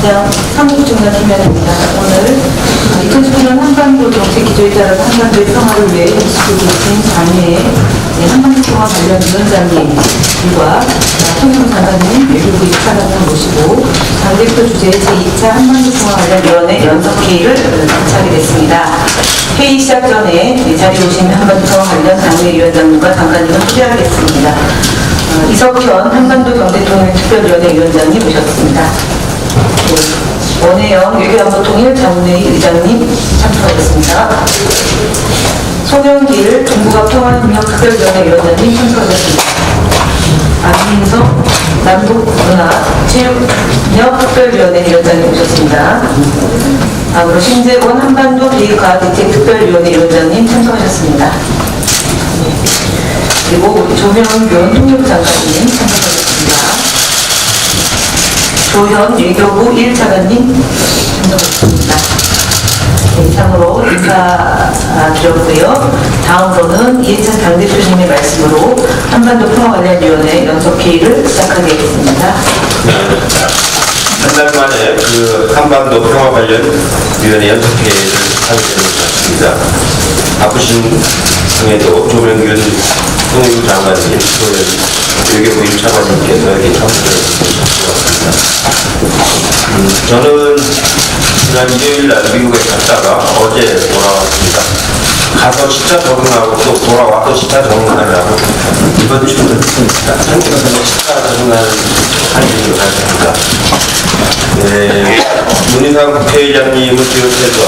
이장 사무국장관 김현입니다. 오늘 2019년 한반도 정책 기조에 따라서 한반도의 평화를 위해 일시적으로 계신 장외의 한반도 평화 관련 위원장님과 통일부 장관님, 외교부 2차관을 모시고 당대표 주재의 제2차 한반도 평화 관련 위원회 연석회의를 개최하게 됐습니다. 회의 시작 전에 이 자리에 오신 한반도 평화 관련 당외위원장님과 장관님을 소개하겠습니다. 이석현 한반도 경제통일특별위원회 위원장님 모셨습니다. 원혜영 외교안보통일 장례위 의장님 참석하셨습니다. 송영길 중국어평화협력특별위원회 위원장님 참석하셨습니다. 안민석 남북문화체육협력특별위원회 위원장님 모셨습니다. 다음으로 신재원 한반도 비과대책특별위원회 위원장님 참석하셨습니다. 그리고 조명균 통일부 장관님 참석하셨습니다. 조현 외교부 1차관님 참석하셨습니다. 이상으로 인사드렸고요. 다음으로는 이해찬 당대표님의 말씀으로 한반도 평화관련위원회 연석회의를 시작하겠습니다. 한 달 만에 그 한반도 평화 관련 위원회 연석회의를 하게 되는 것 같습니다. 바쁘신 중에도 조명균 통일부 장관님, 외교부 1차관님께서 여기 참석해 주신 것 같습니다. 저는 지난 일요일 날 미국에 갔다가 어제 돌아왔습니다. 가서 시차 적응하고 또 돌아와서 시차 적응하느라고 이번 주는 한국에서 시차 적응하는 한 일을 하겠습니다. 문희상 국회의장님을 비롯해서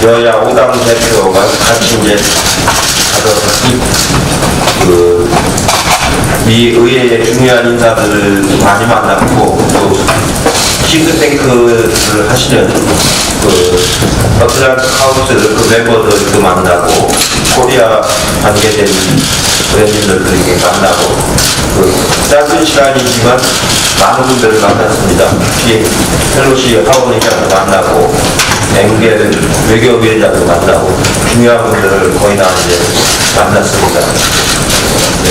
여야 5당 대표가 같이 이제 가서 미 의회의 중요한 인사들을 많이 만났고 또 싱크탱크를 하시는 어틀란트 카운슬 멤버들도 만나고 코리아 관계된 브랜드들도 이렇게 만나고 짧은 시간이지만 많은 분들을 만났습니다. 특히 펠로시 하원 의장도 만나고 앵겔 외교위원장도 만나고 중요한 분들을 거의 다 이제 만났습니다.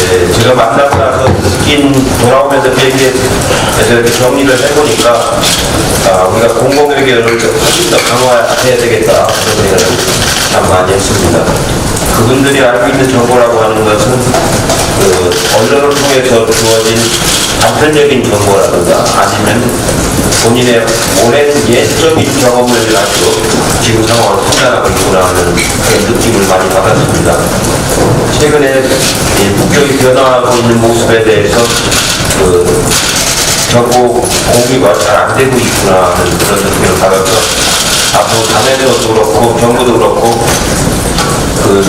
제가 만나고 나서 돌아오면서 비행기에서 이렇게 정리를 해보니까 우리가 공공외교를 훨씬 더 강화해야 되겠다 그런 생각을 참 많이 했습니다. 그분들이 알고 있는 정보라고 하는 것은 언론을 통해서 주어진 단편적인 정보라든가 아니면 본인의 오랜 옛적인 경험을 가지고 지금 상황을 판단하고 있구나 하는 그런 느낌을 많이 받았습니다. 최근에 북쪽이 변화하고 있는 모습에 대해서 정보 공유가 잘 안 되고 있구나 하는 그런 느낌을 받아서 앞으로 자매도 그렇고 정부도 그렇고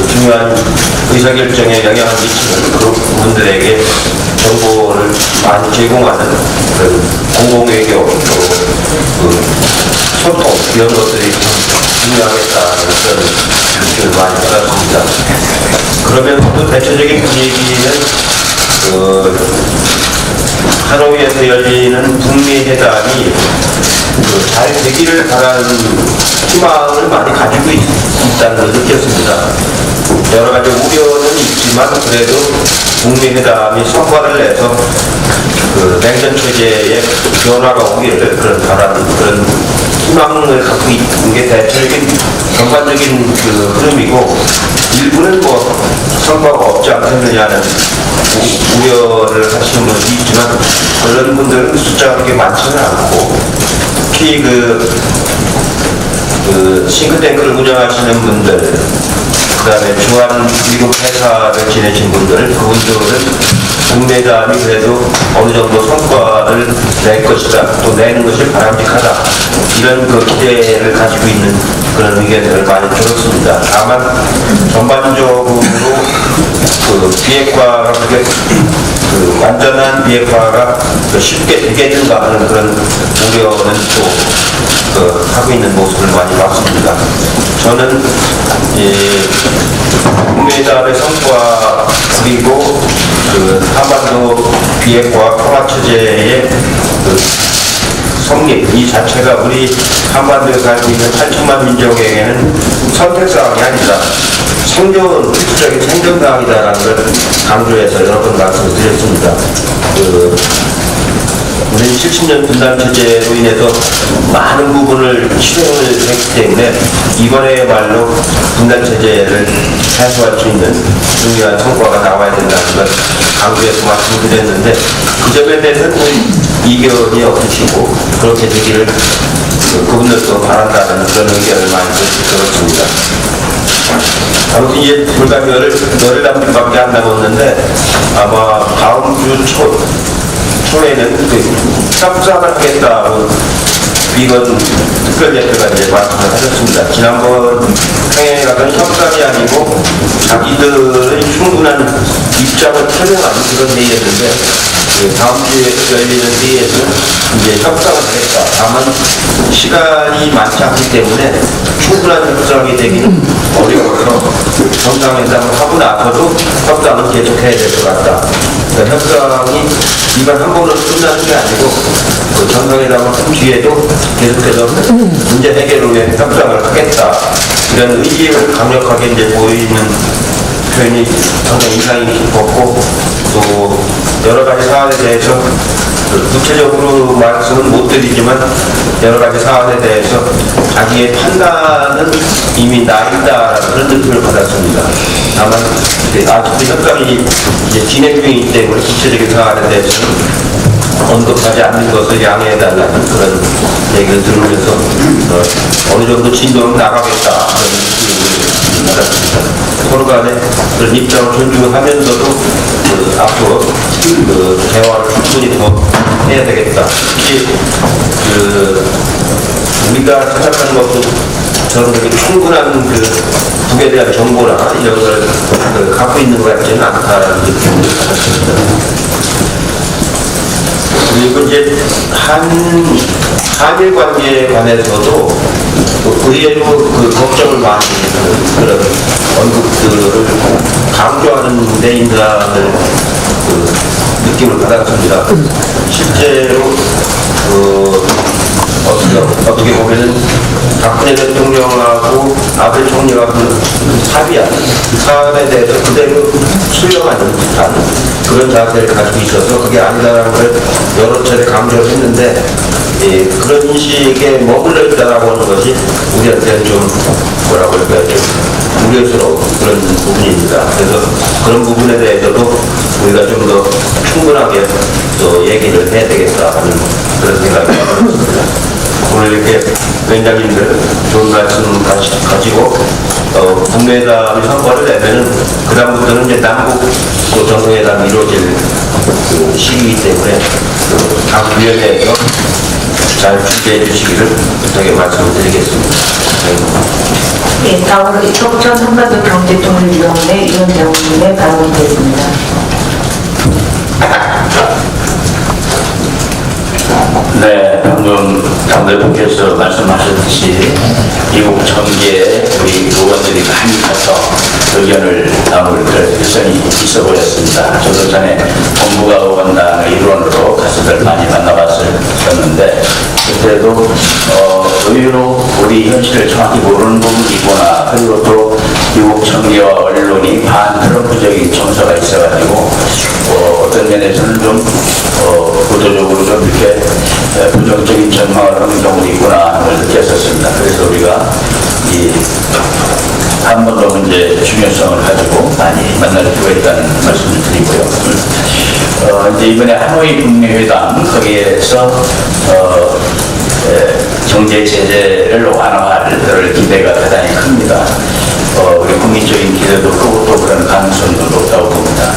중요한 의사결정에 영향을 미치는 그런 분들에게 정보를 많이 제공하는 공공외교 소통 이런 것들이 중요하겠다는 그런 느낌을 많이 받았습니다. 그러면 또 대체적인 분위기는 하노이에서 열리는 북미 회담이 잘 되기를 바라는 희망을 많이 가지고 있다는 걸 느꼈습니다. 여러 가지 우려는 있지만 그래도 북미 회담이 성과를 내서 냉전 체제의 변화가 오기를 바라는 그런 희망을 갖고 있는 게 대체적인 전반적인 흐름이고 일부는 성과가 없지 않겠느냐는 우려를 하시는 분이 있지만 그런 분들은 숫자가 그렇게 많지는 않고 특히 싱크탱크를 운영하시는 분들 그 다음에 주한 미국 회사를 지내신 분들 그분들은 북미회담이 그래도 어느 정도 성과를 낼 것이다 또 내는 것이 바람직하다 이런 기대를 가지고 있는 그런 의견들을 많이 들었습니다. 다만 전반적으로 비핵화가 그게 완전한 비핵화가 쉽게 되겠는가 하는 그런 우려는 또 하고 있는 모습을 많이 봤습니다. 저는 북미회담의 성과 그리고 한반도 비핵화 평화 체제의 성립 이 자체가 우리 한반도에 살고 있는 8천만 민족에게는 선택사항이 아니다. 필수적인 생존사항이다라는 걸 강조해서 여러 번 말씀을 드렸습니다. 우리는 70년 분단 체제로 인해서 많은 부분을 실행을 했기 때문에 이번에야말로 분단 체제를 해소할 수 있는 중요한 성과가 나와야 된다는 걸 강조해서 말씀드렸는데 그 점에 대해서는 이견이 없으시고 그렇게 되기를 그분들도 바란다는 그런 의견을 많이 들었습니다. 아무튼 이제 불과 열흘 남짓밖에 안 남았는데 아마 다음 주 초에는 협상을 하겠다고 비건 특별대표가 이제 말씀을 하셨습니다. 지난번 평양에 가서는 협상이 아니고 자기들의 충분한 입장을 표명하는 그런 회의였는데 다음 주에 열리는 회의에서는 이제 협상을 하겠다. 다만 시간이 많지 않기 때문에 충분한 협상이 되기는 어려워서 정상회담을 하고 나서도 협상은 계속해야 될 것 같다. 그러니까 협상이 이번 한 번으로 끝나는 게 아니고 그 정상회담을 한 뒤에도 계속해서 문제 해결을 위해 협상을 하겠다. 이런 의지를 강력하게 이제 보이는 표현이 상당히 인상이 깊었고 또 여러 가지 사안에 대해서 구체적으로 말씀은 못 드리지만 여러 가지 사안에 대해서 자기의 판단은 이미 나 있다라는 그런 느낌을 받았습니다. 다만 아직도 협상이 이제 진행 중이기 때문에 구체적인 사안에 대해서는 언급하지 않는 것을 양해해달라는 그런 얘기를 들으면서 어느 정도 진도는 나가겠다 그런 느낌을 받았습니다. 서로 간에 그런 입장을 존중하면서도 앞으로 대화를 충분히 더 해야 되겠다. 특히 우리가 생각하는 것도 저는 그렇게 충분한 북에 대한 정보나 이런 걸 갖고 있는 것 같지는 않다라는 느낌을 받았습니다. 그리고 이제 한일 관계에 관해서도 의외로 걱정을 많이 그런 언급들을 강조하는 데 인상을 느낌을 받았습니다. 실제로 어떻게 보면은 박근혜 대통령하고 아베 총리하고 합의한 사안에 대해서 그대로 수용하는 듯한 그런 자세를 가지고 있어서 그게 아니다라는 걸 여러 차례 강조를 했는데 그런 인식에 머물러 있다라고 하는 것이 우리한테는 좀 뭐라고 할까요? 좀 우려스러운 그런 부분입니다. 그래서 그런 부분에 대해서도 우리가 좀 더 충분하게 또 얘기를 해야 되겠다 하는 그런 생각이 들었습니다. 오늘 이렇게 위원장님들 좋은 말씀 가지고 북미회담이 성과를 내면은 그다음부터는 이제 남북 또 정상회담이 이루어질 시기이기 때문에 각 위원회에서 잘 준비해 주시기를 부탁에 말씀을 드리겠습니다. 네, 다음으로 이석천 한반도 경제통일위원회 위원장님의 발언이 되겠습니다. 네, 방금 장 대표께서 말씀하셨듯이 미국 전기에 우리 의원들이 많이 가서 의견을 나눌 필성이 있어 보였습니다. 저도 전에 본부가 의원단의 일원으로 가수들 많이 만나봤었는데 그때도 의외로 우리 현실을 정확히 모르는 부분이 있구나. 그리고 또 미국 정계와 언론이 반트럼프적인 정서가 있어가지고 어떤 면에서는 좀 의도적으로 좀 이렇게 부정적인 전망을 하는 경우도 있구나 하는 걸 느꼈었습니다. 그래서 우리가 이 한반도 문제의 중요성을 가지고 많이 만날 필요가 있다는 말씀을 드리고요. 이제 이번에 하노이 북미회담 거기에서 경제 제재를 완화할 그럴 기대가 대단히 큽니다. 우리 국민적인 기대도 크고 또 그런 가능성도 높다고 봅니다.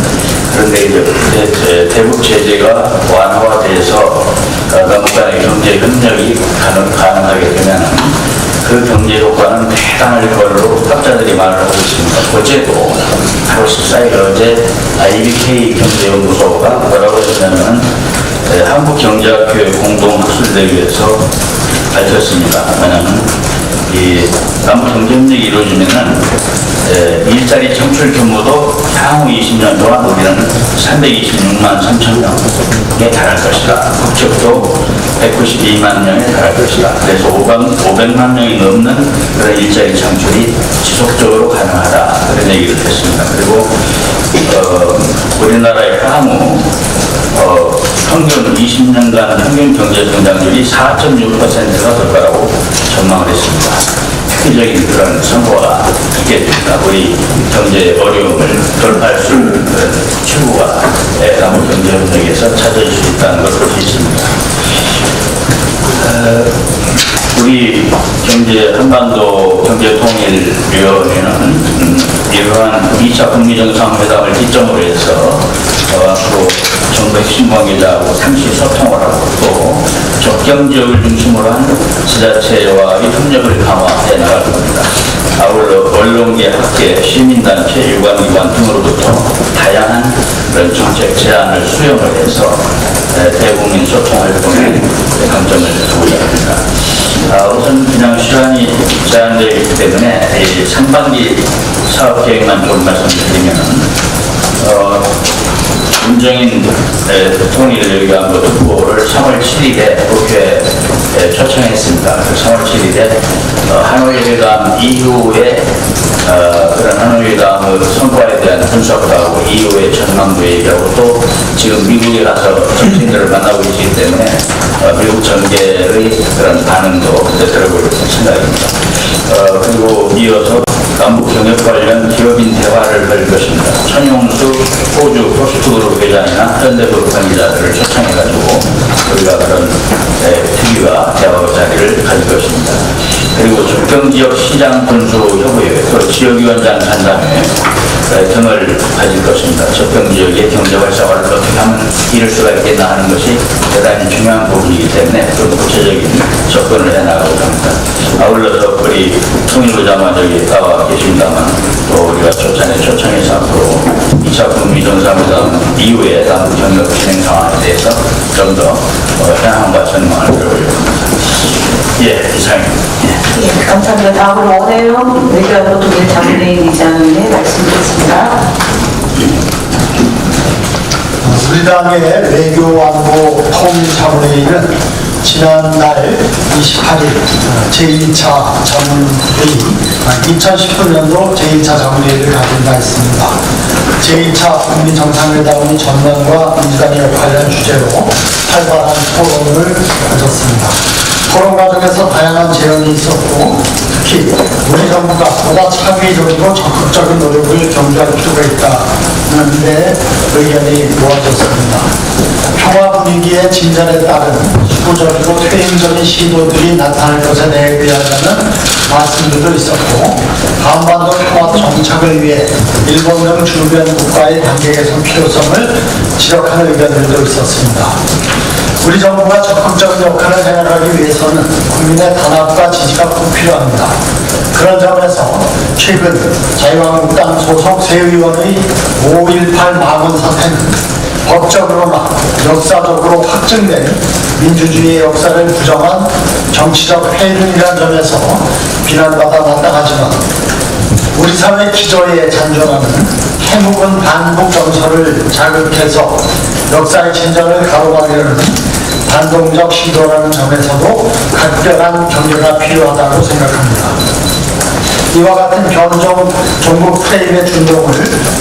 그런데 이제 대북 제재가 완화돼서 남북 간의 경제 협력이 가능하게 되면 그 경제 효과는 대단할 걸로 학자들이 말을 하고 있습니다. 어제도 8월 14일 어제 IBK 경제연구소가 뭐라고 했냐면 한국경제학교의 공동학술대회에서 밝혔습니다. 왜냐하면 이 남북 경제협력이 이루어지면은 일자리 창출 규모도 향후 20년 동안 우리는 326만 3천 명에 달할 것이다. 국적도 192만 명에 달할 것이다. 그래서 500만 명이 넘는 그런 일자리 창출이 지속적으로 가능하다. 그런 얘기를 했습니다. 그리고 우리나라의 향후 평균 20년간 평균 경제 성장률이 4.6%가 될 거라고 전망을 했습니다. 획기적인 그런 선거가 있겠습니다. 우리 경제 어려움을 돌파할 수 있는 그런 출구가 남북 경제 협력에서 찾아질 수 있다는 것을 볼 수 있습니다. 우리 한반도 경제통일위원회는 이러한 2차 북미 정상회담을 기점으로 해서 앞으로 정부 핵심 관계자하고 상시 소통을 하고 또 접경 지역을 중심으로 한 지자체와의 협력을 강화해 나갈 겁니다. 아울러 언론계, 학계, 시민단체, 유관기관 등으로부터 다양한 그런 정책 제안을 수용을 해서 대국민 소통 활동에 강점을 두고자 합니다. 우선 그냥 시간이 제한되어 있기 때문에 이 상반기 사업 계획만 좀 말씀드리면 문정인 통일외교안보 특보를 3월 7일에 국회에 초청했습니다. 3월 7일에 하노이 회담 이후에 그런 하노이 회담의 성과에 대한 분석도 하고 이후의 전망도 얘기하고 또 지금 미국에 가서 정치인들을 만나고 계시기 때문에 미국 정계의 그런 반응도 들어볼 생각입니다. 그리고 이어서 남북 경협 관련 기업인 대화를 할 것입니다. 천용수 호주 포스트그룹 회장이나 현대그룹 관계자들을 초청해가지고 우리가 그런 특위와 대화 자리를 가질 것입니다. 그리고 접경지역 시장 군수 협의회, 또 지역위원장 간담회 등을 가질 것입니다. 접경지역의 경제 활성화를 어떻게 하면 이룰 수가 있겠나 하는 것이 대단히 중요한 부분이기 때문에 좀 구체적인 접근을 해나가고자 합니다. 아울러서 우리 통일부 장관 저기 나와 계십니다만 또 우리가 초청해서 앞으로 2차 북미 정상회담 이후에 남북 협력 진행 상황에 대해서 좀 더 향후와 전망을 들어보려고 합니다. 이상입니다. 예, 감사합니다. 다음으로 원혜영 외교안보 통일 자문회의 의장님의 말씀 드리겠습니다. 우리 당의 외교안보 통일자문회의는 지난달 28일 제2차 자문회의, 2019년도 제2차 자문회의를 가진 바 있습니다. 제2차 북미 정상회담의 전망과 민주당의 관련 주제로 활발한 토론을 가졌습니다. 토론 과정에서 다양한 제언이 있었고 특히 우리 정부가 보다 창의적이고 적극적인 노력을 경주할 필요가 있다는 데 의견이 모아졌습니다. 평화 분위기의 진전에 따른 수구적이고 퇴행적인 시도들이 나타날 것에 대해 의하자는 말씀들도 있었고 한반도 평화 정착을 위해 일본 등 주변 국가의 관계 개선 필요성을 지적하는 의견들도 있었습니다. 우리 정부가 적극적인 역할을 해나가기 위해서는 국민의 단합과 지지가 꼭 필요합니다. 그런 점에서 최근 자유한국당 소속 새 의원의 5.18 망언 사태는 법적으로나 역사적으로 확증된 민주주의의 역사를 부정한 정치적 폐륜이라는 점에서 비난받아 마땅하지만 우리 사회 기저에 잔존하는 해묵은 반복 정서를 자극해서 역사의 진전을 가로막으려는 반동적 시도라는 점에서도 각별한 경계가 필요하다고 생각합니다. 이와 같은 변종 종국 프레임의 준동을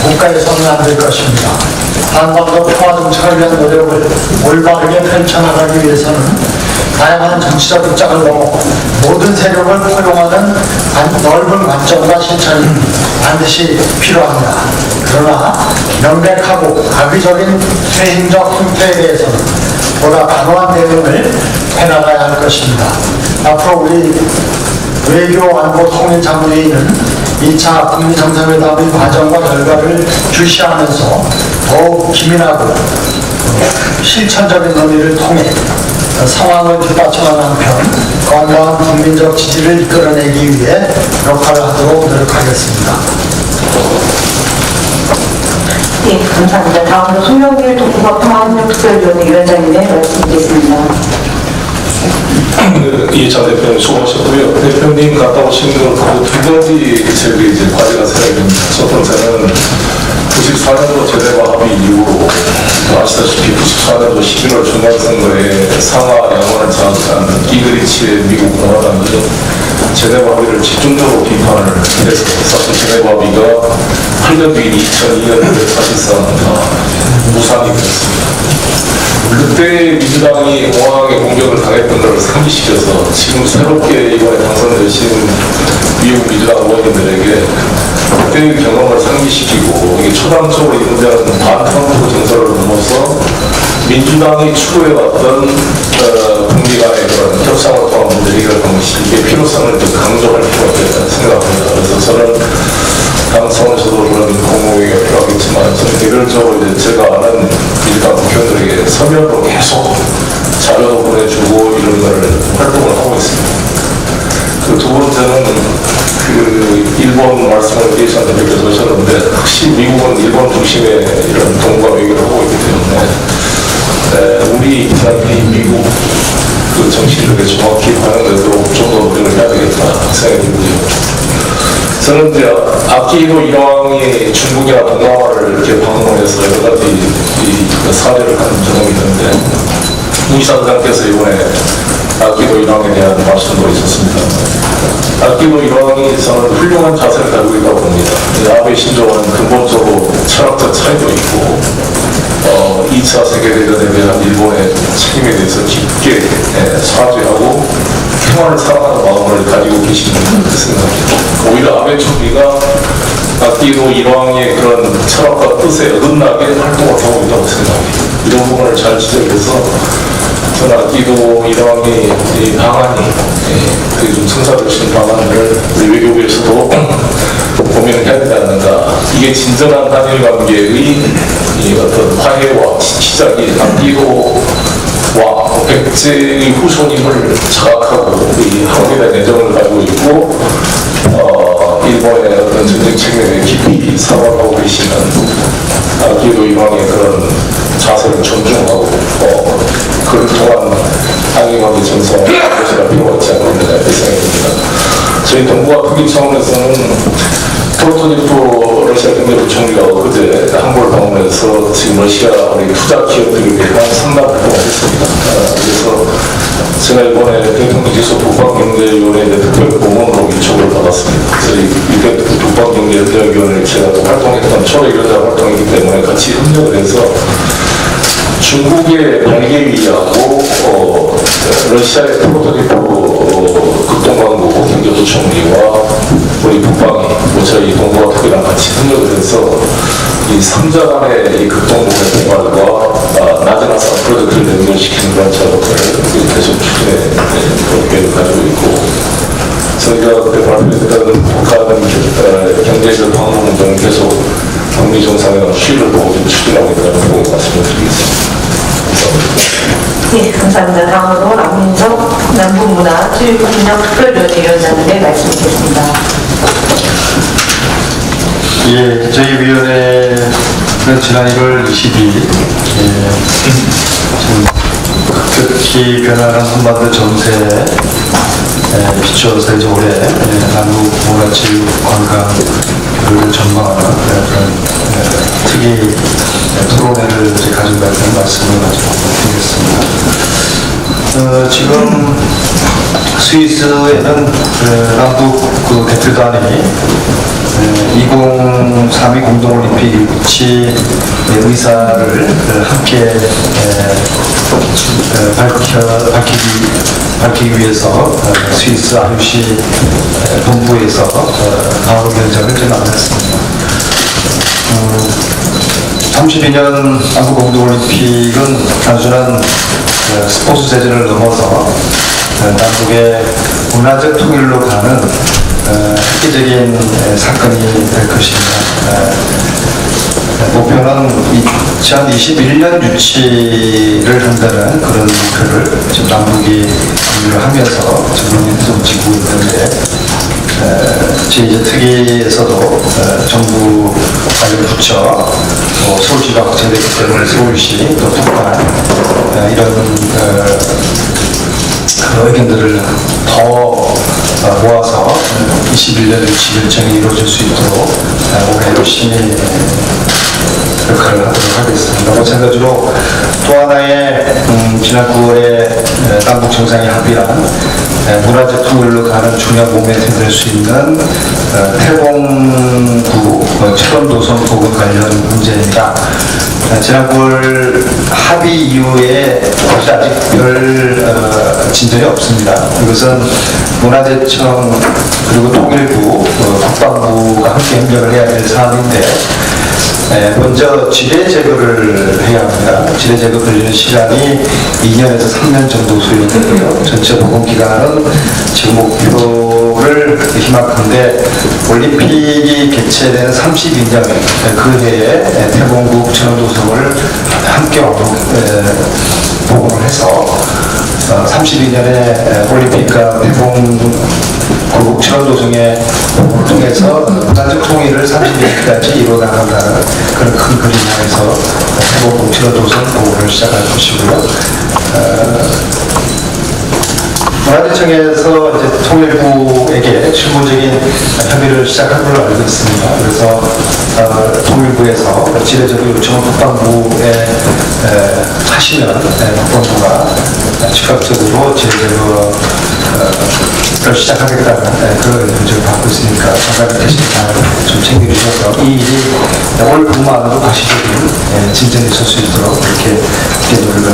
국가에서는 안 될 것입니다. 한반도 평화 정착을 위한 노력을 올바르게 펼쳐나가기 위해서는 다양한 정치적 입장을 넘어 모든 세력을 포용하는 넓은 관점과 실천이 반드시 필요합니다. 그러나 명백하고 악의적인 퇴행적 형태에 대해서는 보다 강화한 대응을 해나가야 할 것입니다. 앞으로 우리 외교안보 통일자문회의는 2차 북미 정상회담의 과정과 결과를 주시하면서 더욱 기민하고 실천적인 논의를 통해 상황을 뒷받침하는 한편 건강한 국민적 지지를 이끌어내기 위해 역할을 하도록 노력하겠습니다. 예, 감사합니다. 다음으로 송영길 동북아 평화협력특별위원회 위원장님의 말씀드리겠습니다. 2차 대표님 수고하셨고요. 대표님 갔다 오신 건 두 가지 저기 이제 과제가 생깁니다. 첫 번째는 94년도 제대와 합의 이후로 아시다시피 94년도 11월 중간선거에 상하 양원을 장악한 이그리치의 미국 공화당이 제네바 합의를 집중적으로 비판을 해서 사실 제네바 합의가 8년 뒤인 2002년에 사실상 무산이 되었습니다. 그때 민주당이 공항에 공격을 당했던 것을 상기시켜서 지금 새롭게 이번에 당선되신 미국 민주당 의원님들에게 그때의 경험을 상기시키고 이게 초당적으로 인정하는 반트럼프 정서를 넘어서 민주당이 추구해왔던 북미 간의 그런 협상을 통한 문제 해결 방식의 필요성을 좀 강조할 필요가 있다고 생각합니다. 그래서 저는 당선에서도 그런 공모회가 필요하겠지만 저는 개별적으로 이제 제가 아는 민주당 국회의원들에게 서면으로 계속 자료도 보내주고 이런 거를 활동을 하고 있습니다. 그 두 번째는 그 일본 말씀을 계시한다님께서 하셨는데 확실히 미국은 일본 중심의 이런 동북아 외교를 하고 있기 때문에 우리 미국 그 정치력에 정확히 반영되도록 좀 더 노력을 해야 되겠다 생각이 들고요. 저는 이제 아키히도 일왕이 중국이나 동남아를 이렇게 방문해서 여러 가지 사례를 한 경험이 있는데 우이사장께서 이번에 아키히도 일왕에 대한 말씀도 있었습니다. 아키히도 일왕이 저는 훌륭한 자세를 가지고 있다고 봅니다. 아베 신조와는 근본적으로 철학적 차이도 있고 2차 세계대전에 대한 일본의 책임에 대해서 깊게 사죄하고 평화를 사랑하는 마음을 가지고 계시는 것 생각합니다. 오히려 아베 총리가 아키히도 일왕의 그런 철학과 뜻에 어긋나게 활동을 하고 있다고 생각합니다. 이런 부분을 잘 지적해서 저는 아키히도 일왕의 이 방안이 좀 성사되신 방안을 우리 외교부에서도 고민을 해야 되지 않는가. 이게 진정한 한일 관계의 어떤 화해와 시작이 아키히도와 백제의 후손임을 자각하고 이 한국에 대한 애정을 가지고 있고 일본의 어떤 전쟁 책임에 깊이 사과하고 계시는 아키히도 일왕의 그런 자세를 존중하고 그를 통한 한일관계 정상을 것이라 필요가 있지 않겠느냐 이렇게 생각합니다. 저희 동북아 특위 차원에서는 프로토니프 러시아 경제부총리가 어제 한국을 방문해서 지금 러시아 우리 투자 기업들에 대한 상담 활동을 했습니다. 그래서 제가 이번에 대통령 기소 북방경제위원회 특별 고문으로 위촉을 받았습니다. 저희 북방경제위원회를 제가 활동했던 초대위원장 활동이기 때문에 같이 협력을 해서 중국의 발개위하고 러시아의 프로토니프 극동반구 경제부총리와 우리 북방이 저희 동북아 특위랑 같이 협력을 해서 이 3자 간의 이 극동북의 통과과 낮은 화산 프로젝트를 연결시키는 그런 작업을 계속 추진해 계획을 가지고 있고 저희가 그때 발표했던 북한 경제적 방문 등은 계속 북미 정상회담 시위를 보고 좀 추진하고 있다는 부분 말씀을 드리겠습니다. 네, 감사합니다. 다음으로 남민석 남북문화체육훈련특별위원회 말씀드리겠습니다. 예, 저희 위원회는 지난 1월 22일 급격히 변화하는 한반도 정세에 비추어서 이제 올해 남북 문화체육 관광을 전망하는 그런 특이 토론회를 가지고 가는 말씀을 드리겠습니다. 지금 스위스에는 남북 대표단이 2032 공동올림픽 유치 의사를 함께 밝히기 위해서 스위스 아유시 본부에서 방어 견적을 좀 나눴습니다. 32년 남북 공동올림픽은 단순한 스포츠 재전을 넘어서 남북의 문화적 통일로 가는 획기적인 사건이 될 것입니다. 목표는 2021년 유치를 한다는 그런 목표를 지금 남북이 하면서 지금 좀 지고 있는데 제2특위에서도 정부 관련 부처, 서울시가 확정됐기 때문에 서울시, 또 북한 이런 의견들을 더 모아서 21년 유치 결정이 이루어질 수 있도록 올해 열심히 역할을 하도록 하겠습니다. 마찬가지로 또 하나의 지난 9월에 남북 정상이 합의한 문화재 통일로 가는 중요한 모멘텀이 될 수 있는 태봉구 철원도성 부분 관련 문제입니다. 지난 9월 합의 이후에 아직 별 진전이 없습니다. 이것은 문화재청 그리고 통일부, 국방부가 함께 협력을 해야 될 사안인데 먼저 지뢰 제거를 해야 합니다. 지뢰 제거 걸리는 시간이 2년에서 3년 정도 소요되고요. 전체 복원 기간은 지금 목표를 희망한데 올림픽이 개최되는 32년 그 해에 태봉구 천원도성을 함께 복원을 해서 32년에 올림픽과 태봉구 천원도성의 복원을 통해서 문화적 통일을 30년까지 이루어나간다는 그런 큰 그림 안에서 태봉구 천원도성 복원을 시작할 것이고요. 문화재청에서 이제 통일부에게 실무적인 협의를 시작한 걸로 알고 있습니다. 그래서 통일부에서 지뢰제거 요청을 국방부에 하시면 국방부가 즉각적으로 지뢰제거를 시작하겠다는 그런 의지를 받고 있으니까 장관님 계시니까 좀 챙겨주셔서 이 일이 올 봄 안으로 가시적인 진전이 있을 수 있도록 그렇게 노력을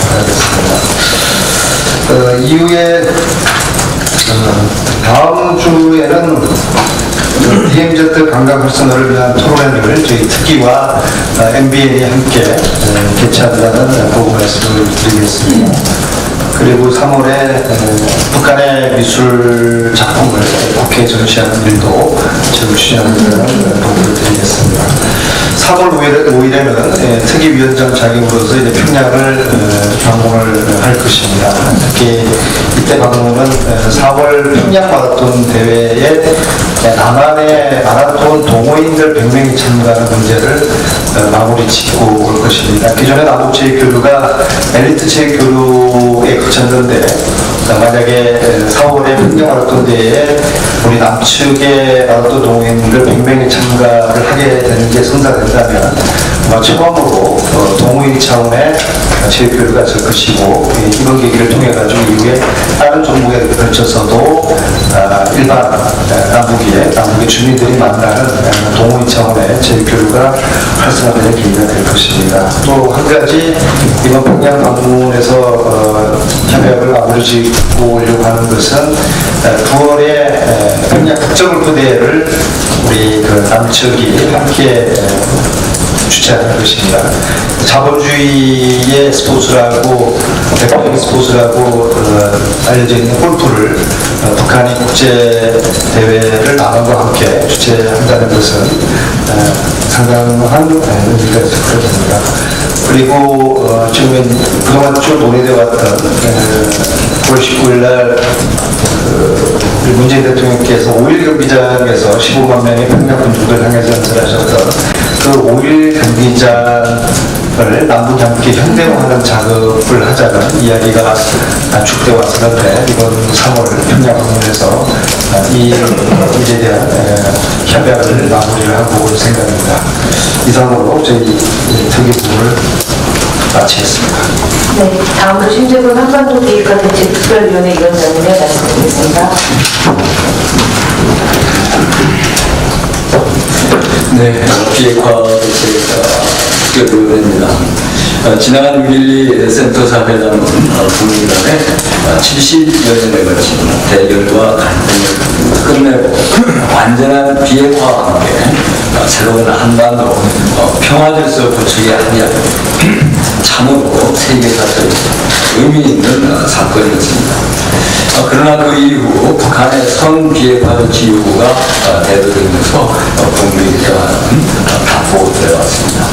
바라겠습니다. 이후에 다음 주에는 DMZ 관광 활성화를 위한 토론회를 저희 특기와 MBN이 함께 개최한다는 보고 말씀을 드리겠습니다. 그리고 3월에 북한의 미술 작품을 국회에 전시하는 일도 저를 추진하는 보고를 드리겠습니다. 3월 5일에는 특위위원장 자격으로서 이제 평양을 방문을 할 것입니다. 특히 이때 방문은 4월 평양 마라톤 대회에 남한의 마라톤 동호인들 100명이 참가하는 문제를 마무리 짓고 올 것입니다. 기존의 남북체육교류가 엘리트 체육교류에 그쳤는데 만약에 4월에 평양 마라톤 대회에 우리 남측의 마라톤 동호인들 100명이 참가를 하게 되는 게 성사된다면 처음으로 동호인 차원의 체육교류가 될 것이고 이번 계기를 통해 가지고 이후에 다른 종목에 걸쳐서도 일반 남북의 주민들이 만나는 동호인 차원의 체육교류가 활성화되는 계기가 될 것입니다. 또 한 가지 이번 평양 방문에서 협약을 마무리 짓고 오려고 하는 것은 9월에 평양 국제골프 대회를 우리 남측이 함께 주최하는 것입니다. 자본주의의 스포츠라고 대표적인 스포츠라고 알려져 있는 골프를 북한이 국제 대회를 남한과 함께 주최한다는 것은 상당한 의미가 있을 것입니다. 그리고 지금 그동안 쭉 논의되어 왔던 9월 19일 날 문재인 대통령께서 5.1 경기장에서 15만 명의 평양 군주를 향해서 연설하셨던 그 5.1 경기장을 남북이 함께 현대화하는 작업을 하자는 이야기가 축되어 왔었는데 이번 3월 평양 방문에서 이 문제에 대한 협약을 마무리를 하고 올 생각입니다. 이상으로 저희 특위 부분을 마치겠습니다. 네, 다음으로 신재근 한반도 기획과 대책 특별위원회 위원장님의 말씀드리겠습니다. 네, 기획과 대책 특별위원회입니다. 지난 6.12 센터사 회담은 북미 간에 70여 년에 걸친 대결과 갈등을 끝내고 완전한 비핵화와 함께 새로운 한반도 평화질서 구축에 합의한 참으로 세계사적 의미 있는 사건이었습니다. 그러나 그 이후 북한의 선비핵화 조치 요구가 대두되면서 북미 대화는 답보되어 왔습니다.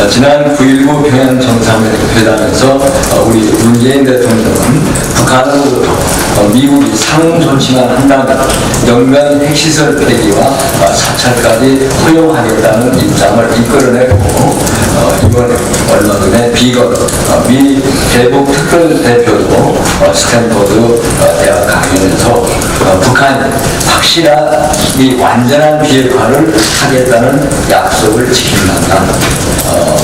지난 9.19 평양 정상회담에서 우리 문재인 대통령은 북한으로부터 미국이 상응 조치만 한다면 영변 핵시설 폐기와 사찰까지 허용하겠다는 입장을 이끌어내고 이번에 얼마 전에 비건 미 대북 특별 대표도 스탠퍼드 대학 강연에서 북한이 확실한 이 완전한 비핵화를 하겠다는 약속을 지킨다.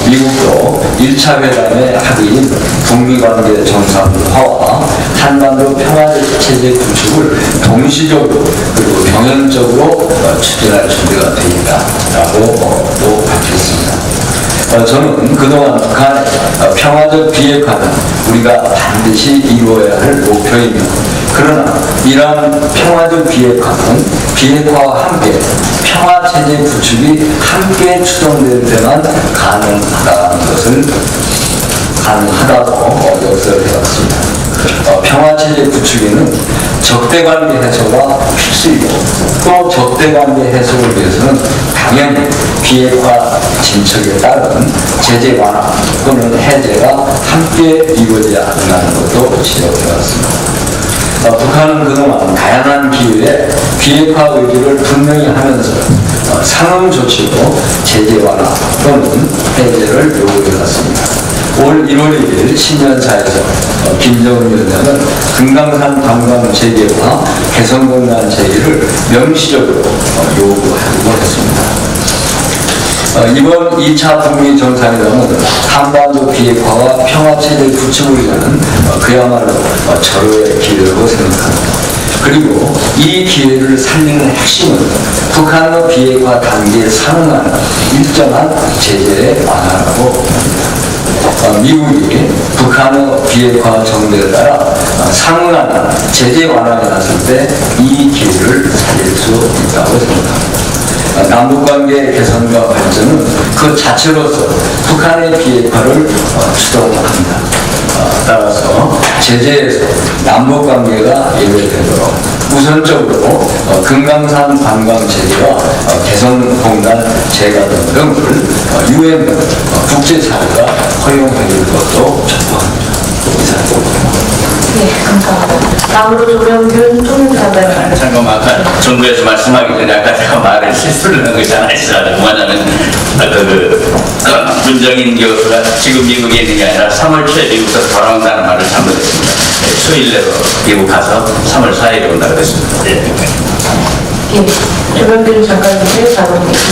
미국도 1차 회담의 합의인 북미관계 정상화와 한반도 평화체제 구축을 동시적으로 그리고 병행적으로 추진할 준비가 되어 있다라고 또 밝혔습니다. 저는 그동안 북한의 평화적 비핵화는 우리가 반드시 이루어야 할 목표이며 그러나 이러한 평화적 비핵화는 비핵화와 함께 평화체제 구축이 함께 추동될 때만 가능하다고 역설을 해왔습니다. 평화체제 구축에는 적대관계 해소가 필수이고 또 적대관계 해소를 위해서는 당연히 비핵화 진척에 따른 제재 완화 또는 해제가 함께 이루어져야 한다는 것도 지적해왔습니다. 북한은 그동안 다양한 기회에 비핵화 의지를 분명히 하면서 상응 조치로 제재 완화 또는 해제를 요구해왔습니다. 올 1월 1일 신년사에서 김정은 위원장은 금강산 관광 재개와 개성공단 재개를 명시적으로 요구하기로 했습니다. 이번 2차 북미 정상회담은 한반도 비핵화와 평화체제 구축을 위한 그야말로 절호의 기회라고 생각합니다. 그리고 이 기회를 살리는 핵심은 북한의 비핵화 단계에 상응하는 일정한 제재 완화라고 봅니다. 미국이 북한의 비핵화 정도에 따라 상응하는 제재 완화에 나설 때 이 기회를 살릴 수 있다고 생각합니다. 남북관계 개선과 발전은 그 자체로서 북한의 비핵화를 추동합니다. 따라서 제재에서 남북관계가 예외되도록 우선적으로 금강산 관광 제재와 개성공단 재가 등을 UN 국제사회가 허용해줄 것도 촉구합니다. 이상입니다. 네, 감사합니다. 다음으로 조명균 총리장관님. 잠깐만, 아까 정부에서 말씀하기 전에 아까 제가 말을 실수를 한 것이 하나 있어요. 뭐냐면 문정인 교수가 지금 미국에 있는 게 아니라 3월 초에 미국에서 돌아온다는 말을 잘못했습니다. 수일 내로 미국 가서 3월 4일에 온다고 했습니다. 예, 조명균 장관님의 발언입니다.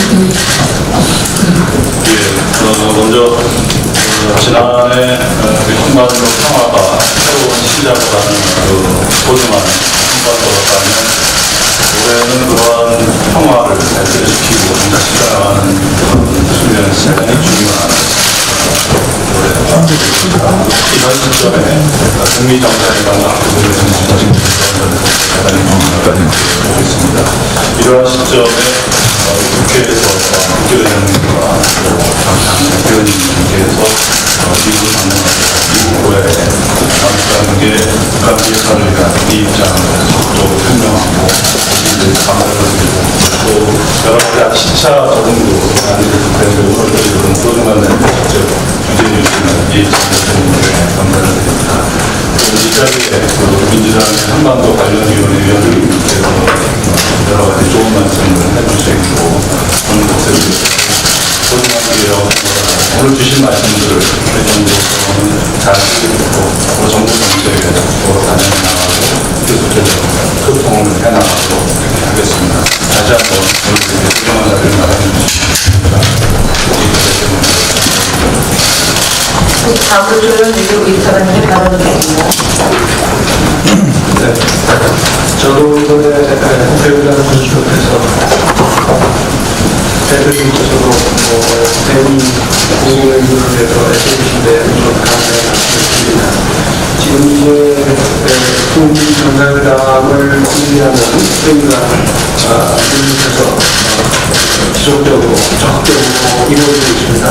먼저 지난해 한반도 평화가 새로운 시작을 하는 소중한 한반도라면 올해는 그러한 평화를 발전시키고 실현하는 수련 시간이 중요한 이번 시점에 북미 정상회담과 앞으로 되는 대단히 보고 있습니다. 이러한 시점에 국회에서 국회의원님과 당의원님께서 미국을 방문하셔서 미국과의 남북관계 북한 비핵화를 위한 이 입장을 적극적으로 설명하고 감사를 드리고 또 여러 가지 시차 적응도 안되는 오늘까지 소중한 직접 유지해 주시는 이 감사를 드립니다. 이 자리에 민주당의 한반도 관련위원회 위원님께서 여러 가지 좋은 말씀을 해주시고 오늘 목소리를 소중한 기회로 오늘 주신 말씀들을 대정부로서는 잘 듣고 정부 정책에 단연히 나가고 계속적으로 소통을 해나가도록 이렇게 하겠습니다. 다시 한번 오늘 소중한 자리를 마련해 주십니다. 다음으로 조명균 의사관님의 발언입니다. 네. 저도 이번에 대우자를 구축해서 대표님께서도 대우 공공의 일을 위해서 애써주신데 감사드립니다. 지금 이제 북미 정상회담을 준비하는 회의가 밀리셔서 지속적으로 적극적으로 이루어지고 있습니다.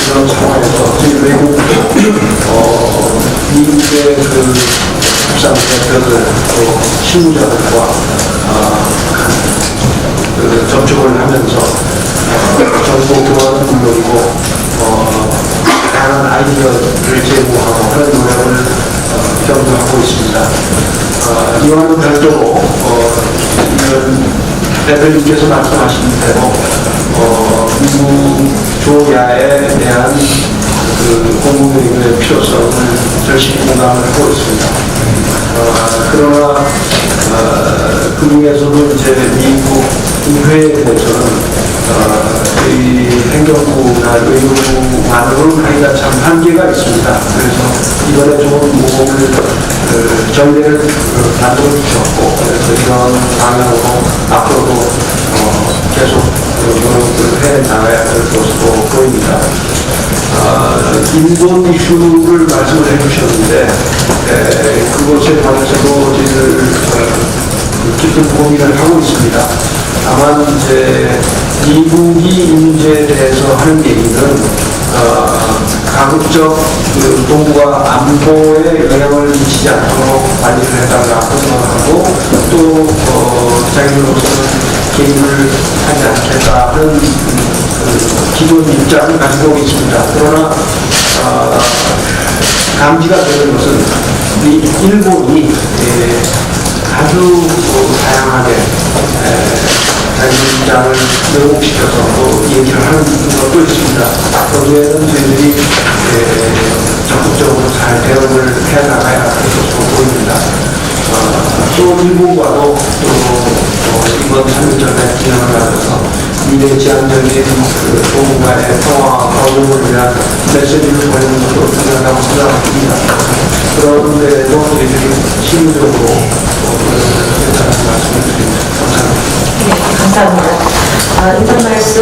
이런 상황에서 저희 외국도 미국의 국상 대표들 또 실무자들과 접촉을 하면서 정보 교환은 물론이고 다양한 아이디어를 제공하고 그런 노력을 경도하고 있습니다. 이와는 별도로 대표님께서 말씀하신 대로 미국 조야에 대한 공공의료의 필요성을 절실히 공감을 하고 있습니다. 그러나 그 그 중에서도 이제 미국 의회에 대해서는 이 행정부나 의무부만으로는 하기가 참 한계가 있습니다. 그래서 이번에 좀 모범을 전례를 만들어 주셨고, 그래서 이런 방향으로 앞으로도 계속 노력을 해 나가야 될 것으로 보입니다. 일본 이슈를 말씀을 해주셨는데 그것에 관해서도 저희들 깊은 고민을 하고 있습니다. 다만 이제 미국이 이 문제에 대해서 하는 얘기는 가급적 동북아 안보에 영향을 미치지 않도록 관리를 해달라고 생각하고 또 자기들로서는 개입을 하지 않겠다 하는 기존 입장을 가지고 있습니다. 그러나 감지가 되는 것은 일본이 아주 다양하게 자기 입장을 왜곡시켜서 또 얘기를 하는 것도 있습니다. 거기에는 저희들이 적극적으로 잘 대응을 해나가야 할 것으로 보입니다. 또 일본과도 또 이번 3일 전에 진행을 하면서 미래 지향적인 동북아의 평화와 번영을 위한 메시지를 보내는 것도 중요하다고 생각합니다. 그런데도 저희들이 실무적으로 말씀을 드립니다. 감사합니다. 네, 감사합니다. 인사 말씀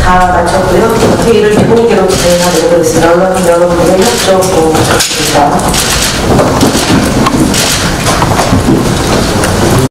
다 마쳤고요. 회의를 개봉계로 진행하도록 하겠습니다. 언론 여러분들의 협조 부탁드립니다.